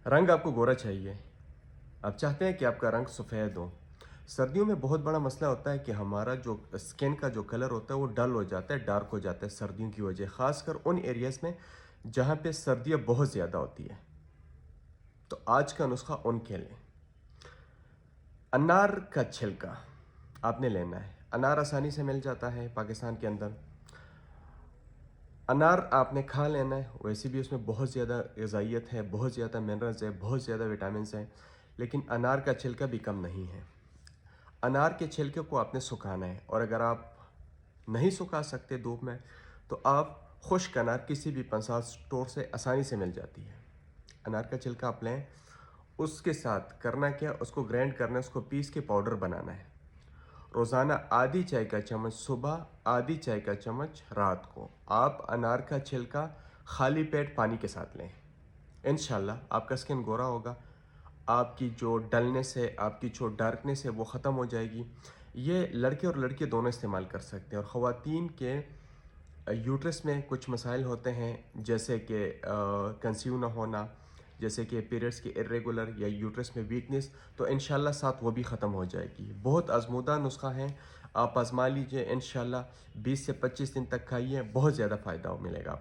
रंग आपको गोरा चाहिए, आप चाहते हैं कि आपका रंग सफ़ेद हो। सर्दियों में बहुत बड़ा मसला होता है कि हमारा जो स्किन का जो कलर होता है वो डल हो जाता है, डार्क हो जाता है सर्दियों की वजह, ख़ासकर उन एरियाज़ में जहाँ पे सर्दियाँ बहुत ज़्यादा होती है। तो आज का नुस्खा उनके लिए, अनार का छिलका आपने लेना है। अनार आसानी से मिल जाता है पाकिस्तान के अंदर। अनार आपने खा लेना है, वैसे भी उसमें बहुत ज़्यादा ग़िज़ाइयत है, बहुत ज़्यादा मिनरल्स है, बहुत ज़्यादा विटामिन्स हैं, लेकिन अनार का छिलका भी कम नहीं है। अनार के छिलके को आपने सुखाना है, और अगर आप नहीं सुखा सकते धूप में तो आप खुश्क अनार किसी भी पंसार स्टोर से आसानी से मिल जाती है। अनार का छिलका आप लें, उसके साथ करना क्या, उसको ग्राइंड करना है, उसको पीस के पाउडर बनाना है। रोज़ाना आधी चाय का चम्मच सुबह, आधी चाय का चम्मच रात को आप अनार का छिलका खाली पेट पानी के साथ लें। इंशाल्लाह आपका स्किन गोरा होगा, आपकी जो डलनेस है, आपकी जो डार्कनेस है वो ख़त्म हो जाएगी। ये लड़के और लड़की दोनों इस्तेमाल कर सकते हैं। और ख़वातीन के यूट्रस में कुछ मसाइल होते हैं, जैसे कि कंसीव ना होना, जैसे कि पीरियड्स के इर्रेगुलर या यूट्रस में वीकनेस, तो इंशाल्लाह साथ वो भी ख़त्म हो जाएगी। बहुत आजमूदा नुस्खा है, आप आजमा लीजिए। इंशाल्लाह 20 से 25 दिन तक खाइए, बहुत ज़्यादा फ़ायदा मिलेगा।